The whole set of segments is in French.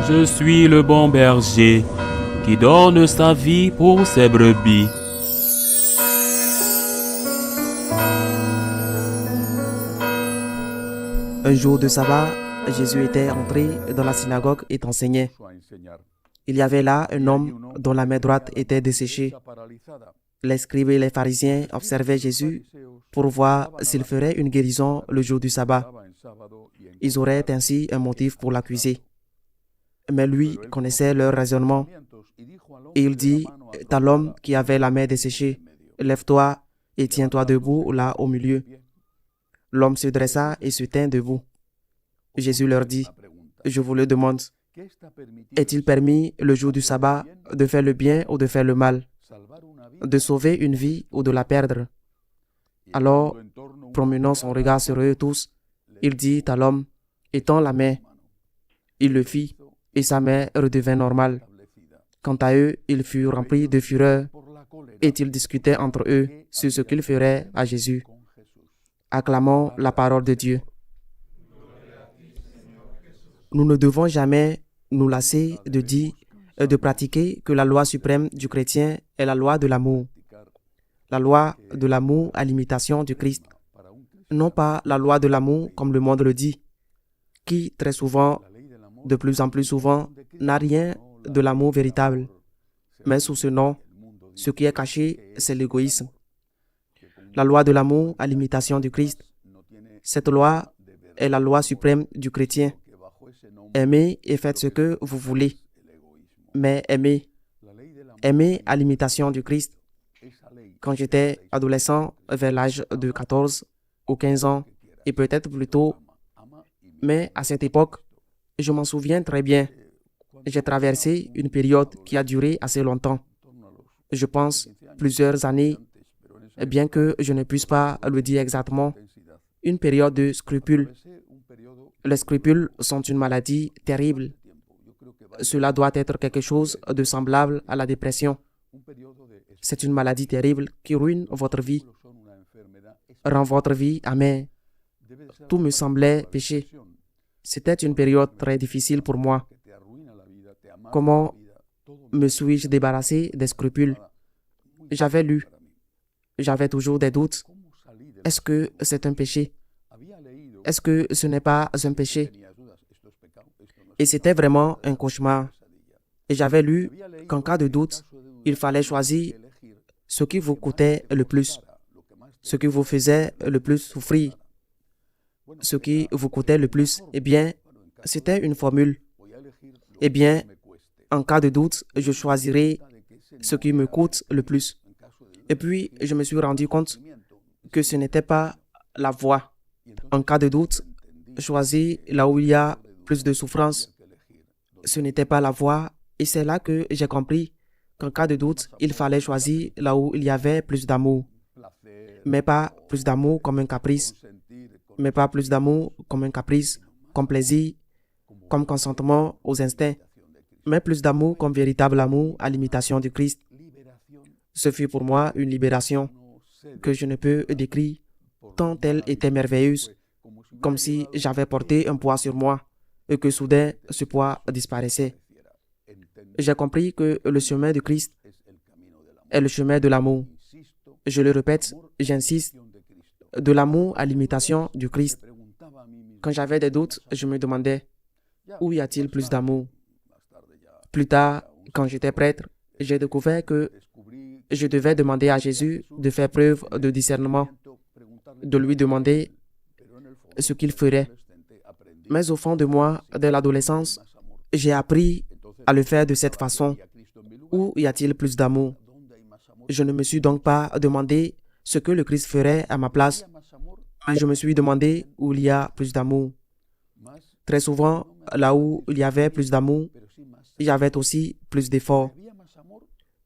Je suis le bon berger qui donne sa vie pour ses brebis. Un jour de sabbat, Jésus était entré dans la synagogue et enseignait. Il y avait là un homme dont la main droite était desséchée. Les scribes et les pharisiens observaient Jésus pour voir s'il ferait une guérison le jour du sabbat. Ils auraient ainsi un motif pour l'accuser. Mais lui connaissait leur raisonnement. Et il dit à l'homme qui avait la main desséchée, « Lève-toi et tiens-toi debout là au milieu. » L'homme se dressa et se tint debout. Jésus leur dit, « Je vous le demande, est-il permis le jour du sabbat de faire le bien ou de faire le mal, de sauver une vie ou de la perdre ?» Alors, promenant son regard sur eux tous, il dit à l'homme, « Étends la main. » Il le fit et sa main redevint normale. Quant à eux, ils furent remplis de fureur et ils discutaient entre eux sur ce qu'ils feraient à Jésus. Acclamons la parole de Dieu. Nous ne devons jamais nous lasser de dire et de pratiquer que la loi suprême du chrétien est la loi de l'amour. La loi de l'amour à l'imitation du Christ. Non pas la loi de l'amour comme le monde le dit, qui très souvent, de plus en plus souvent, n'a rien de l'amour véritable. Mais sous ce nom, ce qui est caché, c'est l'égoïsme. La loi de l'amour à l'imitation du Christ. Cette loi est la loi suprême du chrétien. Aimez et faites ce que vous voulez. Mais aimez. Aimez à l'imitation du Christ. Quand j'étais adolescent, vers l'âge de 14 ou 15 ans, et peut-être plus tôt, mais à cette époque, je m'en souviens très bien. J'ai traversé une période qui a duré assez longtemps. Je pense plusieurs années, bien que je ne puisse pas le dire exactement, une période de scrupules. Les scrupules sont une maladie terrible. Cela doit être quelque chose de semblable à la dépression. C'est une maladie terrible qui ruine votre vie, rend votre vie amère. Tout me semblait péché. C'était une période très difficile pour moi. Comment me suis-je débarrassé des scrupules? J'avais lu. J'avais toujours des doutes. Est-ce que c'est un péché? Est-ce que ce n'est pas un péché? Et c'était vraiment un cauchemar. Et j'avais lu qu'en cas de doute, il fallait choisir ce qui vous coûtait le plus, ce qui vous faisait le plus souffrir, ce qui vous coûtait le plus. Eh bien, c'était une formule. Eh bien, en cas de doute, je choisirai ce qui me coûte le plus. Et puis, je me suis rendu compte que ce n'était pas la voie. En cas de doute, choisir là où il y a plus de souffrance. Ce n'était pas la voie. Et c'est là que j'ai compris qu'en cas de doute, il fallait choisir là où il y avait plus d'amour. Mais pas plus d'amour comme un caprice. Mais pas plus d'amour comme un caprice, comme plaisir, comme consentement aux instincts. Mais plus d'amour comme véritable amour à l'imitation du Christ. Ce fut pour moi une libération que je ne peux décrire, tant elle était merveilleuse, comme si j'avais porté un poids sur moi et que soudain ce poids disparaissait. J'ai compris que le chemin du Christ est le chemin de l'amour. Je le répète, j'insiste, de l'amour à l'imitation du Christ. Quand j'avais des doutes, je me demandais, où y a-t-il plus d'amour? Plus tard, quand j'étais prêtre, j'ai découvert que je devais demander à Jésus de faire preuve de discernement, de lui demander ce qu'il ferait. Mais au fond de moi, dès l'adolescence, j'ai appris à le faire de cette façon. Où y a-t-il plus d'amour? Je ne me suis donc pas demandé ce que le Christ ferait à ma place, mais je me suis demandé où il y a plus d'amour. Très souvent, là où il y avait plus d'amour, il y avait aussi plus d'efforts.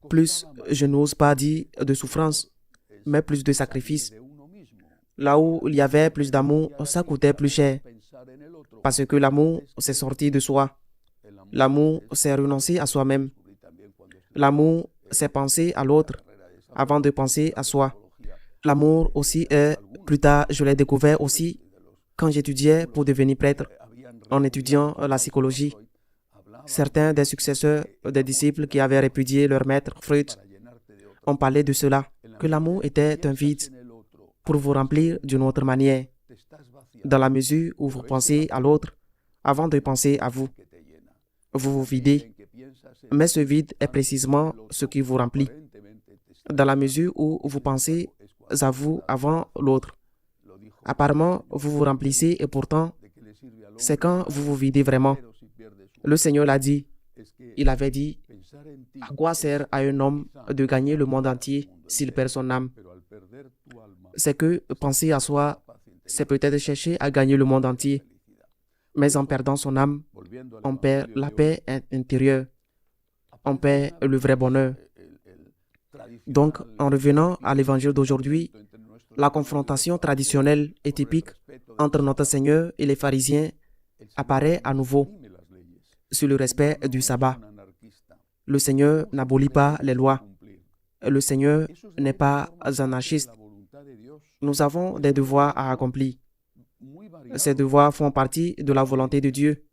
Plus, je n'ose pas dire de souffrance, mais plus de sacrifice. Là où il y avait plus d'amour, ça coûtait plus cher. Parce que l'amour, c'est sortir de soi. L'amour, c'est renoncer à soi-même. L'amour, c'est penser à l'autre avant de penser à soi. L'amour aussi est, plus tard, je l'ai découvert aussi quand j'étudiais pour devenir prêtre, en étudiant la psychologie. Certains des successeurs des disciples qui avaient répudié leur maître Freud ont parlé de cela, que l'amour était un vide pour vous remplir d'une autre manière, dans la mesure où vous pensez à l'autre avant de penser à vous. Vous vous videz, mais ce vide est précisément ce qui vous remplit, dans la mesure où vous pensez à vous avant l'autre. Apparemment, vous vous remplissez et pourtant, c'est quand vous vous videz vraiment. Le Seigneur l'a dit. Il avait dit, « À quoi sert à un homme de gagner le monde entier s'il perd son âme ?» C'est que penser à soi, c'est peut-être chercher à gagner le monde entier. Mais en perdant son âme, on perd la paix intérieure. On perd le vrai bonheur. Donc, en revenant à l'évangile d'aujourd'hui, la confrontation traditionnelle et typique entre notre Seigneur et les pharisiens apparaît à nouveau sur le respect du sabbat. Le Seigneur n'abolit pas les lois. Le Seigneur n'est pas anarchiste. Nous avons des devoirs à accomplir. Ces devoirs font partie de la volonté de Dieu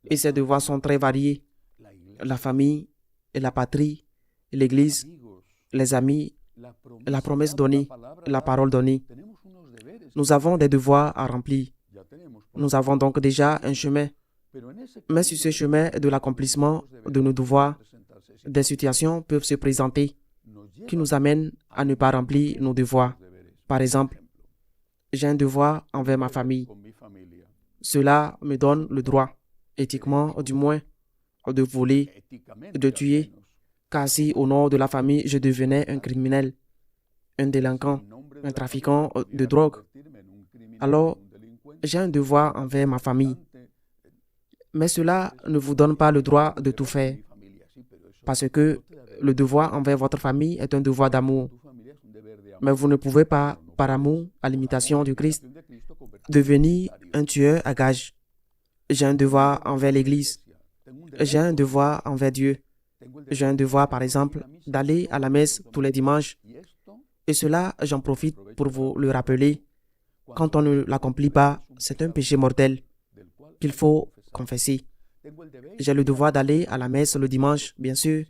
et ces devoirs sont très variés. La famille, la patrie, l'Église, les amis, la promesse donnée, la parole donnée. Nous avons des devoirs à remplir. Nous avons donc déjà un chemin. Mais sur ce chemin de l'accomplissement de nos devoirs, des situations peuvent se présenter qui nous amènent à ne pas remplir nos devoirs. Par exemple, j'ai un devoir envers ma famille. Cela me donne le droit, éthiquement du moins, de voler, de tuer, car si au nom de la famille je devenais un criminel, un délinquant, un trafiquant de drogue, alors j'ai un devoir envers ma famille. Mais cela ne vous donne pas le droit de tout faire, parce que le devoir envers votre famille est un devoir d'amour. Mais vous ne pouvez pas, par amour, à l'imitation du Christ, devenir un tueur à gages. J'ai un devoir envers l'Église. J'ai un devoir envers Dieu. J'ai un devoir, par exemple, d'aller à la messe tous les dimanches. Et cela, j'en profite pour vous le rappeler. Quand on ne l'accomplit pas, c'est un péché mortel qu'il faut confesser. J'ai le devoir d'aller à la messe le dimanche, bien sûr.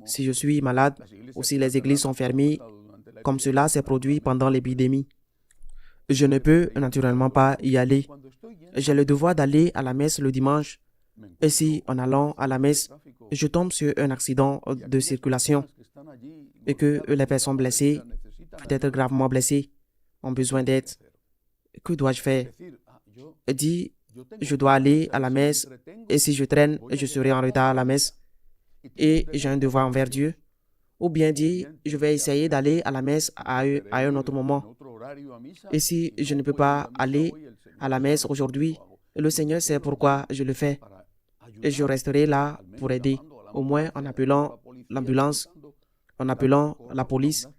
Si je suis malade ou si les églises sont fermées, comme cela s'est produit pendant l'épidémie, je ne peux naturellement pas y aller. J'ai le devoir d'aller à la messe le dimanche. Et si, en allant à la messe, je tombe sur un accident de circulation et que les personnes blessées, peut-être gravement blessées, ont besoin d'aide, que dois-je faire? Dis, je dois aller à la messe et si je traîne, je serai en retard à la messe et j'ai un devoir envers Dieu. Ou bien dire, je vais essayer d'aller à la messe à un autre moment. Et si je ne peux pas aller à la messe aujourd'hui, le Seigneur sait pourquoi je le fais. Et je resterai là pour aider, au moins en appelant l'ambulance, en appelant la police,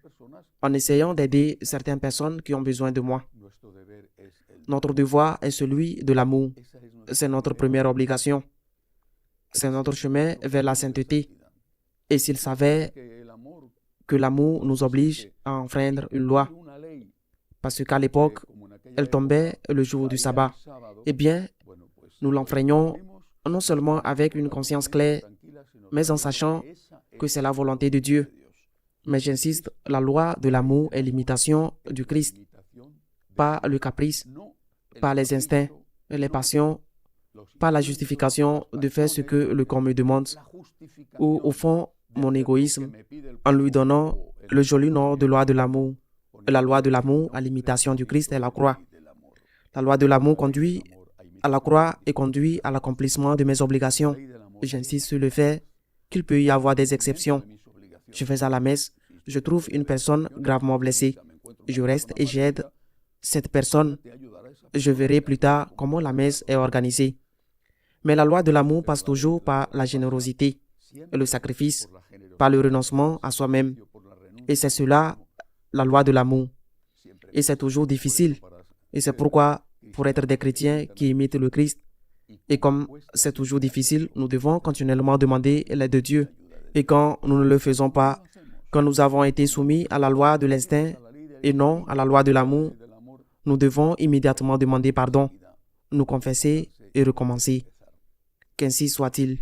en essayant d'aider certaines personnes qui ont besoin de moi. Notre devoir est celui de l'amour. C'est notre première obligation. C'est notre chemin vers la sainteté. Et s'il savait que l'amour nous oblige à enfreindre une loi, parce qu'à l'époque, elle tombait le jour du sabbat, eh bien, nous l'enfreignons non seulement avec une conscience claire, mais en sachant que c'est la volonté de Dieu. Mais j'insiste, la loi de l'amour est l'imitation du Christ, pas le caprice, pas les instincts, les passions, pas la justification de faire ce que le corps me demande, ou au fond, mon égoïsme, en lui donnant le joli nom de loi de l'amour. La loi de l'amour à l'imitation du Christ est la croix. La loi de l'amour conduit à la croix et conduit à l'accomplissement de mes obligations. J'insiste sur le fait qu'il peut y avoir des exceptions. Je vais à la messe, je trouve une personne gravement blessée. Je reste et j'aide cette personne. Je verrai plus tard comment la messe est organisée. Mais la loi de l'amour passe toujours par la générosité, le sacrifice, par le renoncement à soi-même. Et c'est cela, la loi de l'amour. Et c'est toujours difficile. Et c'est pourquoi, pour être des chrétiens qui imitent le Christ, et comme c'est toujours difficile, nous devons continuellement demander l'aide de Dieu. Et quand nous ne le faisons pas, quand nous avons été soumis à la loi de l'instinct et non à la loi de l'amour, nous devons immédiatement demander pardon, nous confesser et recommencer. Qu'ainsi soit-il.